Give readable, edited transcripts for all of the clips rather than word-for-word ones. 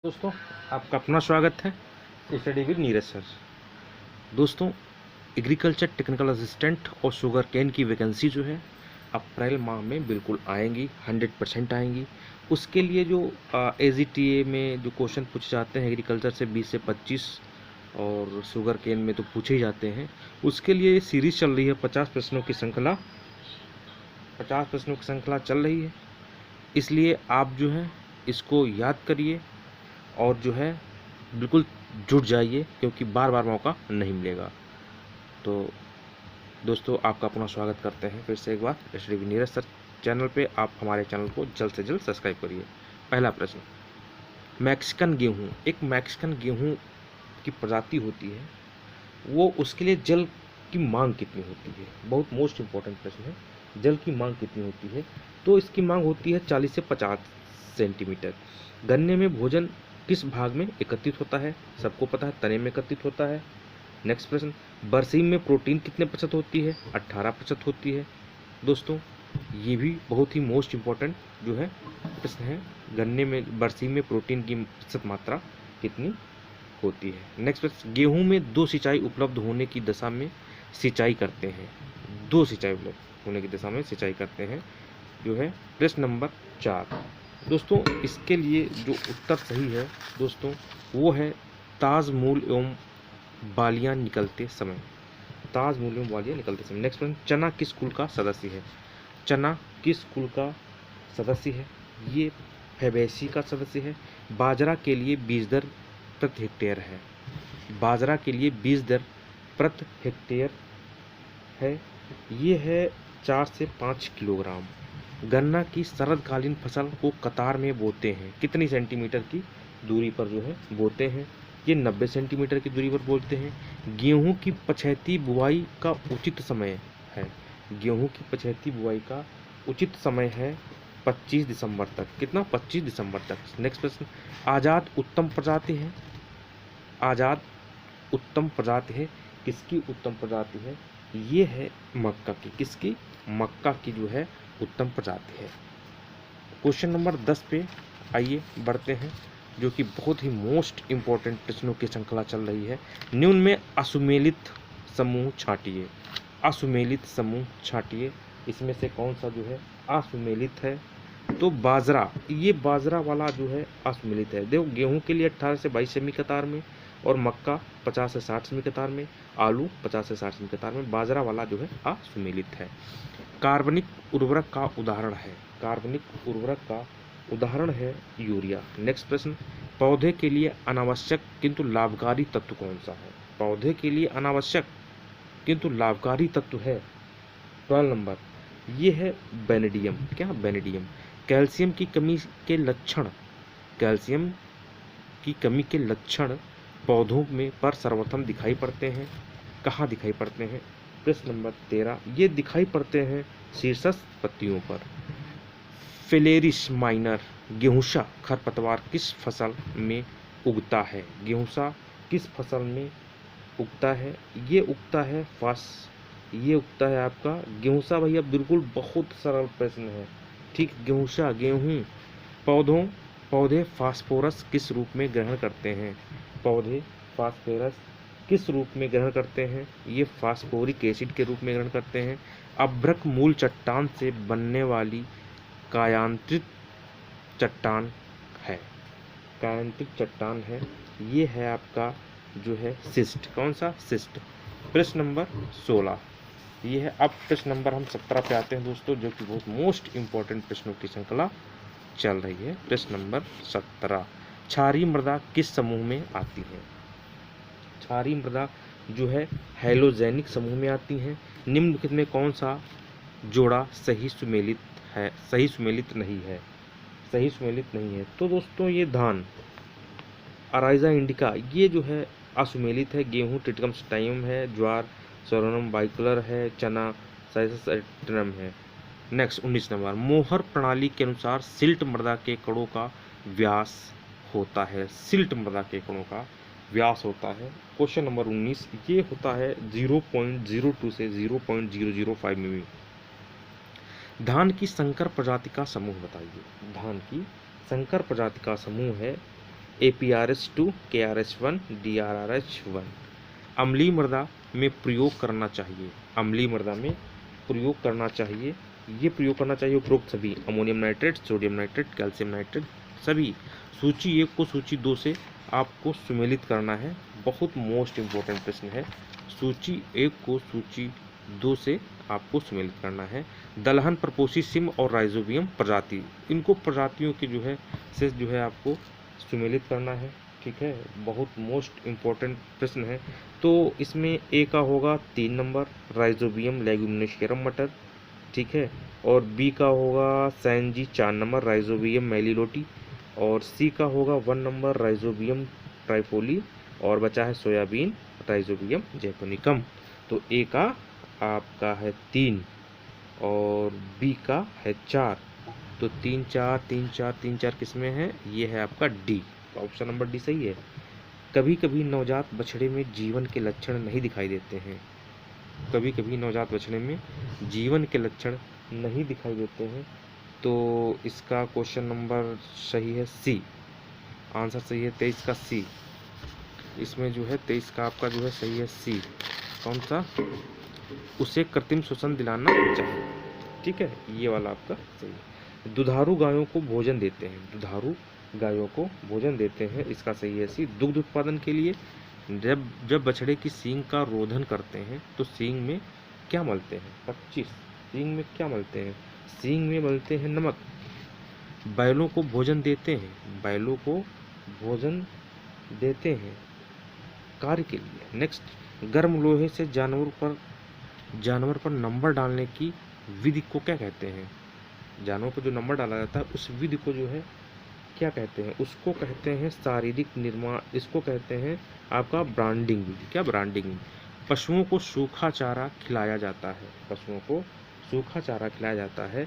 दोस्तों, आपका अपना स्वागत है स्टडी विद नीरज सर। दोस्तों, एग्रीकल्चर टेक्निकल असिस्टेंट और शुगर केन की वैकेंसी जो है अप्रैल माह में बिल्कुल आएंगी, 100% आएंगी। उसके लिए जो AGTA में जो क्वेश्चन पूछे जाते हैं एग्रीकल्चर से 20 से 25 और शुगर केन में तो पूछे ही जाते हैं। उसके लिए सीरीज चल रही है 50 प्रश्नों की श्रृंखला, 50 प्रश्नों की श्रृंखला चल रही है। इसलिए आप जो है इसको याद करिए और जो है बिल्कुल जुट जाइए, क्योंकि बार बार मौका नहीं मिलेगा। तो दोस्तों, आपका अपना स्वागत करते हैं फिर से एक बार study with Neeraj sir channel पे। आप हमारे चैनल को जल्द से जल्द सब्सक्राइब करिए। पहला प्रश्न, मैक्सिकन गेहूँ, एक मैक्सिकन गेहूँ की प्रजाति होती है, वो उसके लिए जल की मांग कितनी होती है? बहुत मोस्ट इम्पोर्टेंट प्रश्न है। जल की मांग कितनी होती है? तो इसकी मांग होती है 40 से 50 सेंटीमीटर। गन्ने में भोजन किस भाग में एकत्रित होता है? सबको पता है, तने में एकत्रित होता है। नेक्स्ट प्रश्न, बरसीम में प्रोटीन कितने प्रतिशत होती है? 18% होती है। दोस्तों, ये भी बहुत ही मोस्ट इम्पोर्टेंट जो है प्रश्न है। गन्ने में बरसीम में प्रोटीन की प्रतिशत मात्रा कितनी होती है? नेक्स्ट प्रश्न, गेहूं में 2 सिंचाई उपलब्ध होने की दशा में सिंचाई करते हैं। 2 सिंचाई उपलब्ध होने की दशा में सिंचाई करते हैं जो है प्रश्न नंबर 4। दोस्तों, इसके लिए जो उत्तर सही है दोस्तों वो है ताज मूल एवं बालियां निकलते समय। ताज मूल एवं बालियां निकलते समय। नेक्स्ट प्रश्न, चना किस कुल का सदस्य है? चना किस कुल का सदस्य है? ये फैबेसी का सदस्य है। बाजरा के लिए बीज दर प्रति हेक्टेयर है। बाजरा के लिए बीज दर प्रति हेक्टेयर है, ये है 4 से 5 किलोग्राम। गन्ना की शरदकालीन फसल को कतार में बोते हैं, कितनी सेंटीमीटर की दूरी पर जो है बोते हैं? ये 90 सेंटीमीटर की दूरी पर बोते हैं। गेहूं की पछैती बुआई का उचित समय है। गेहूं की पछैती बुआई का उचित समय है 25 दिसंबर तक। कितना? 25 दिसंबर तक। नेक्स्ट प्रश्न, आज़ाद उत्तम प्रजाति है। आज़ाद उत्तम प्रजाति है, किसकी उत्तम प्रजाति है? ये है मक्का की। किसकी? मक्का की जो है उत्तम प्रजाति है। क्वेश्चन नंबर 10 पे आइए बढ़ते हैं, जो कि बहुत ही मोस्ट इम्पोर्टेंट प्रश्नों की श्रृंखला चल रही है। निम्न में असुमेलित समूह छांटिए। असुमेलित समूह छांटिए। इसमें से कौन सा जो है असुमेलित है? तो बाजरा, ये बाजरा वाला जो है असुमेलित है। देखो, गेहूं के लिए 18 से 22 सेमी कतार में और मक्का 50 से 60 सेमी कतार में, आलू 50 से 60 सेमी कतार में। बाजरा वाला जो है असुमेलित है। कार्बनिक उर्वरक का उदाहरण है। कार्बनिक उर्वरक का उदाहरण है यूरिया। नेक्स्ट प्रश्न, पौधे के लिए अनावश्यक किंतु लाभकारी तत्व कौन सा है? पौधे के लिए अनावश्यक किंतु लाभकारी तत्व है 12 नंबर, ये है बेनेडियम। क्या? बेनेडियम। कैल्शियम की कमी के लक्षण, कैल्शियम की कमी के लक्षण पौधों में पर सर्वप्रथम दिखाई पड़ते हैं। कहाँ दिखाई पड़ते हैं? प्रश्न नंबर 13, ये दिखाई पड़ते हैं शीर्षस्थ पत्तियों पर। फिलेरिस माइनर गेहूँसा खरपतवार किस फसल में उगता है? गेहूँसा किस फसल में उगता है? ये उगता है ये उगता है आपका गेहूँसा। भैया बिल्कुल बहुत सरल प्रश्न है। ठीक, गेहूँसा, गेहूँ। पौधे फास्फोरस किस रूप में ग्रहण करते हैं? पौधे फास्फोरस किस रूप में ग्रहण करते हैं? ये फास्फोरिक एसिड के रूप में ग्रहण करते हैं। अभ्रक मूल चट्टान से बनने वाली कायांत्रित चट्टान है। कायांत्रित चट्टान है, ये है आपका जो है सिस्ट। कौन सा? सिस्ट। प्रश्न नंबर 16 ये है। अब प्रश्न नंबर हम 17 पे आते हैं दोस्तों, जो कि बहुत मोस्ट इंपॉर्टेंट प्रश्नों की श्रृंखला चल रही है। प्रश्न नंबर 17, क्षारीय मृदा किस समूह में आती है? क्षारीय मृदा जो है हैलोजेनिक समूह में आती हैं। निम्नलिखित में कौन सा जोड़ा सही सुमेलित है? सही सुमेलित नहीं है। सही सुमेलित नहीं है। तो दोस्तों, ये धान अराइजा इंडिका ये जो है असुमेलित है। गेहूं ट्रिटिकम स्टाइम है। ज्वार सोरोनम बाइकलर है। चना साइसस एल्टरनम है। नेक्स्ट 19 नंबर, मोहर प्रणाली के अनुसार सिल्ट मृदा के कणों का व्यास होता है। सिल्ट मृदा के कणों का व्यास होता है। क्वेश्चन नंबर 19 ये होता है 0.02 से 0.005 मिमी। धान की संकर प्रजाति का समूह बताइए। धान की संकर प्रजाति का समूह है APRS2, KRS1, DRRH1। अम्लीय मृदा में प्रयोग करना चाहिए, अम्लीय मृदा में प्रयोग करना चाहिए, ये प्रयोग करना चाहिए उपरोक्त सभी: ammonium nitrate, sodium nitrate, calcium nitrate, सभी। सूची 1 को सूची 2 से आपको सुमेलित करना है, बहुत मोस्ट इम्पोर्टेंट प्रश्न है। सूची 1 को सूची 2 से आपको सुमेलित करना है। दलहन, प्रपोसी, सिम और राइजोबियम प्रजाति, इनको प्रजातियों के जो है से जो है आपको सुमेलित करना है, ठीक है। बहुत मोस्ट इम्पोर्टेंट प्रश्न है। तो इसमें ए का होगा 3 नंबर, राइजोबियम लेग्यूमिनेशियरम मटर, ठीक है। और बी का होगा सैनजी 4 नंबर, राइजोबियम मेलिलोटी। और सी का होगा 1 नंबर, राइजोबियम ट्राइपोली। और बचा है सोयाबीन, राइजोबियम जैपोनिकम। तो ए का आपका है 3 और बी का है 4। तो 3 4 3 4 3 4 किस में है? ये है आपका डी, ऑप्शन नंबर डी सही है। कभी कभी नवजात बछड़े में जीवन के लक्षण नहीं दिखाई देते हैं, कभी कभी नवजात बछड़े में जीवन के लक्षण नहीं दिखाई देते हैं। तो इसका क्वेश्चन नंबर सही है सी, आंसर सही है 23 का सी। इसमें जो है 23 का आपका जो है सही है सी। कौन सा? उसे कृत्रिम श्वसन दिलाना चाहिए, ठीक है, ये वाला आपका सही है। दुधारू गायों को भोजन देते हैं, दुधारू गायों को भोजन देते हैं, इसका सही है सी। दुग्ध उत्पादन के लिए जब बछड़े की सींग का रोधन करते हैं तो सींग में क्या मलते हैं? 25। सींग में क्या मलते हैं? सींग में मलते हैं नमक। बैलों को भोजन देते हैं, बैलों को भोजन देते हैं कार्य के लिए। नेक्स्ट, गर्म लोहे से जानवर पर नंबर डालने की विधि को क्या कहते हैं? जानवर पर जो नंबर डाला जाता है उस विधि को जो है क्या कहते हैं? उसको कहते हैं शारीरिक निर्माण, इसको कहते हैं आपका ब्रांडिंग विधि। क्या ब्रांडिंग? पशुओं को सूखा चारा खिलाया जाता है, पशुओं को सूखा चारा खिलाया जाता है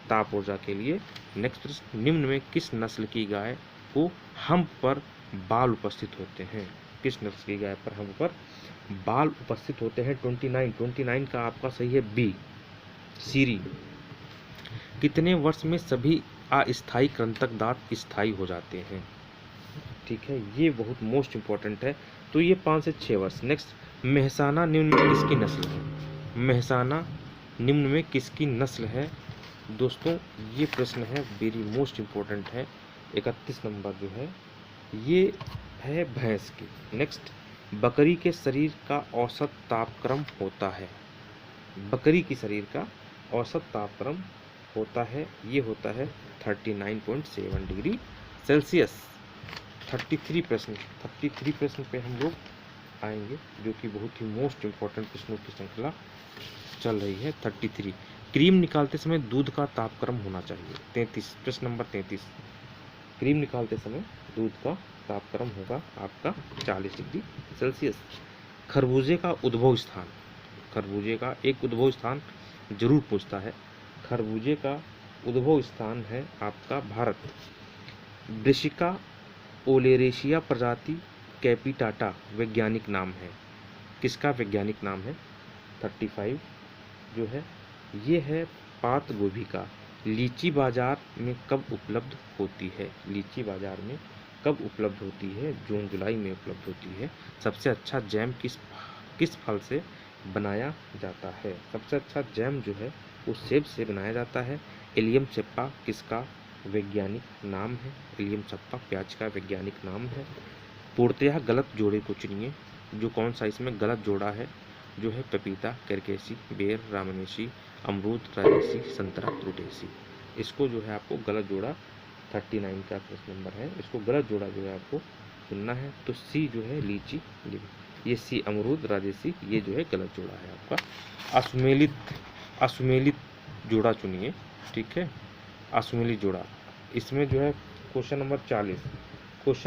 ताप ऊर्जा के लिए। नेक्स्ट प्रश्न, निम्न में किस नस्ल की गाय को हम्प पर बाल उपस्थित होते हैं? किस नस्ल की गाय पर हम्प पर बाल उपस्थित होते हैं? 29 का आपका सही है बी, सीरी। कितने वर्ष में सभी अस्थायी कृंतक दांत स्थायी हो जाते हैं? ठीक है, ये बहुत मोस्ट इंपॉर्टेंट है। तो ये 5 से 6 वर्ष। नेक्स्ट, मेहसाना निम्न में किसकी नस्ल है? मेहसाना निम्न में किसकी नस्ल है? दोस्तों ये प्रश्न है वेरी मोस्ट इंपॉर्टेंट है। 31 नंबर जो है ये है भैंस की। नेक्स्ट, बकरी के शरीर का औसत तापक्रम होता है, बकरी की शरीर का औसत तापक्रम होता है, ये होता है 39.7 डिग्री सेल्सियस। 33 प्रश्न पे हम लोग आएंगे, जो कि बहुत ही मोस्ट इम्पोर्टेंट प्रश्नों की श्रृंखला चल रही है। 33, क्रीम निकालते समय दूध का तापक्रम होना चाहिए। 33, प्रश्न नंबर 33, क्रीम निकालते समय दूध का तापक्रम होगा आपका 40 डिग्री सेल्सियस। खरबूजे का उद्भव स्थान, खरबूजे का एक उद्भव स्थान जरूर पूछता है। खरबूजे का उद्भव स्थान है आपका भारत। ब्रिसिका ओलेरेशिया प्रजाति कैपिटाटा वैज्ञानिक नाम है, किसका वैज्ञानिक नाम है? 35 जो है ये है पात गोभी का। लीची बाजार में कब उपलब्ध होती है? लीची बाजार में कब उपलब्ध होती है? जून जुलाई में उपलब्ध होती है। सबसे अच्छा जैम किस फल से बनाया जाता है? सबसे अच्छा जैम जो है वो सेब से बनाया जाता है। एलियम सेप्पा किसका वैज्ञानिक नाम है? एलियम सेप्पा प्याज का वैज्ञानिक नाम है। पूर्णतः गलत जोड़े को चुनिए, जो कौन सा इसमें गलत जोड़ा है? जो है पपीता, करकेसी, बेर, रामनेसी, अमरूद, राजेसी, संतरा, त्रुटेसी। इसको जो है आपको गलत जोड़ा 39 का प्रश्न नंबर है, इसको गलत जोड़ा जो है आपको चुनना है। तो सी जो है लीची, ये सी अमरूद, राजेसी, ये जो है गलत जोड़ा है आपका। असुमेलित जोड़ा चुनिए, ठीक है, असुमेलित जोड़ा। इसमें जो है क्वेश्चन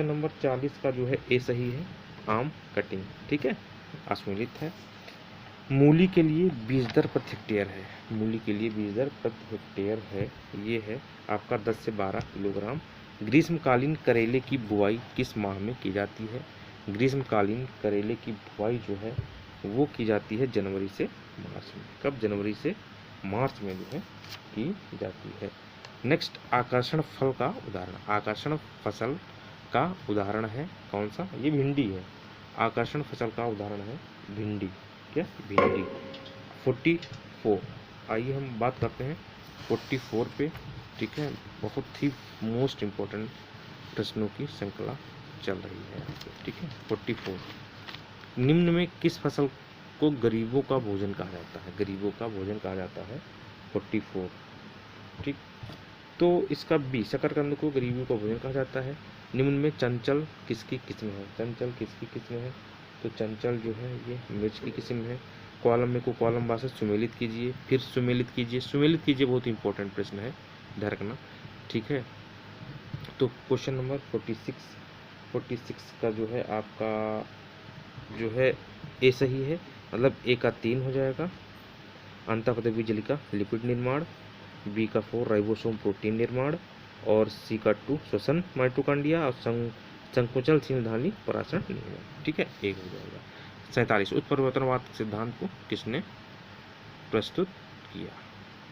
नंबर 40 का जो है ए सही है, आम कटिंग, ठीक है, असुमेलित है। मूली के लिए बीज दर प्रति हेक्टेयर है, मूली के लिए बीज दर प्रति हेक्टेयर है, ये है आपका 10 से 12 किलोग्राम। ग्रीष्मकालीन करेले की बुआई किस माह में की जाती है? ग्रीष्मकालीन करेले की बुआई जो है वो की जाती है जनवरी से मार्च में। कब? जनवरी से मार्च में जो है की जाती है। नेक्स्ट, आकर्षण फल का उदाहरण। आकर्षण फसल का उदाहरण है कौन सा? ये भिंडी है। आकर्षण फसल का उदाहरण है भिंडी। क्या? भिंडी। 44, आइए हम बात करते हैं 44 पे। ठीक है, बहुत ही मोस्ट इम्पोर्टेंट प्रश्नों की श्रृंखला चल रही है यहाँ पे। ठीक है, 44, निम्न में किस फसल को गरीबों का भोजन कहा जाता है? गरीबों का भोजन कहा जाता है 44। ठीक, तो इसका बी, शकरकंद को गरीबों का भोजन कहा जाता है। निम्न में चंचल किसकी किस्म है? चंचल किसकी किस्म है? तो चंचल जो है ये मिर्च की किस्म है। कॉलम में को कॉलम वार से सुमेलित कीजिए, फिर सुमेलित कीजिए। सुमेलित कीजिए बहुत इंपॉर्टेंट प्रश्न है, ध्यान रखना। ठीक है, तो क्वेश्चन नंबर 46 का जो है आपका जो है ए सही है, मतलब ए का 3 हो जाएगा। अंतःपदवी जलिका लिपिड निर्माण, बी का 4 राइबोसोम प्रोटीन निर्माण, और सी का 2 श्वसन माइटोकॉन्ड्रिया, और संकुचल सिंधानी पराशरण निर्माण। ठीक है, एक हो जाएगा। 47, उत्परिवर्तनवाद सिद्धांत को किसने प्रस्तुत किया?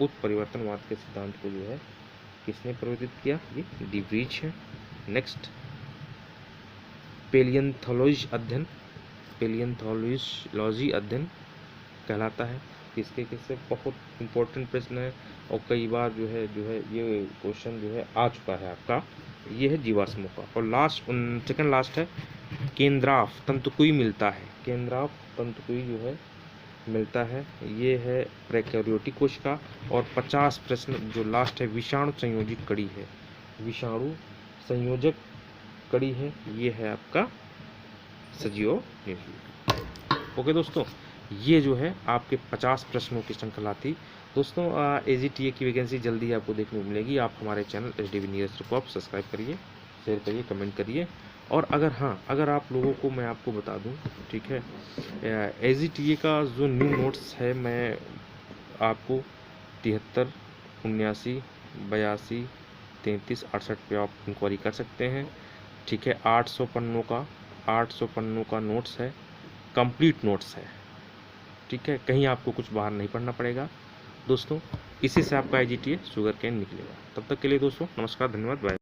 उत्परिवर्तनवाद के सिद्धांत को जो है किसने प्रवर्तित किया? ये डी व्रीज है। नेक्स्ट, पेलियंथोलॉजी अध्ययन कहलाता है किसके? किससे? बहुत इंपॉर्टेंट प्रश्न है और कई बार जो है ये क्वेश्चन जो है आ चुका है आपका। ये है जीवाश्मों का। और लास्ट, सेकंड लास्ट है, केंद्राफ तंतुकुई मिलता है। केंद्राफ तंतुकुई जो है मिलता है, ये है प्रोकैरियोटिक कोश का। और 50 प्रश्न जो लास्ट है, विषाणु संयोजित कड़ी है। विषाणु संयोजक कड़ी है, ये है आपका सजीव न्यूक्लियोटाइड। ओके दोस्तों, ये जो है आपके 50 प्रश्नों की श्रृंखला थी। दोस्तों AGTA की वैकेंसी जल्दी आपको देखने को मिलेगी। आप हमारे चैनल SDV नीरज को आप सब्सक्राइब करिए, शेयर करिए, कमेंट करिए। और अगर आप लोगों को मैं आपको बता दूं, ठीक है, AGTA का जो न्यू नोट्स है, मैं आपको 73, 79, 82, 33, 68 पे आप इंक्वायरी कर सकते हैं। ठीक है, 800 पन्नों का नोट्स है, कंप्लीट नोट्स है। ठीक है, कहीं आपको कुछ बाहर नहीं पढ़ना पड़ेगा दोस्तों। इसी से आपका AGTA शुगर कैन निकलेगा। तब तक के लिए दोस्तों नमस्कार, धन्यवाद, बाय।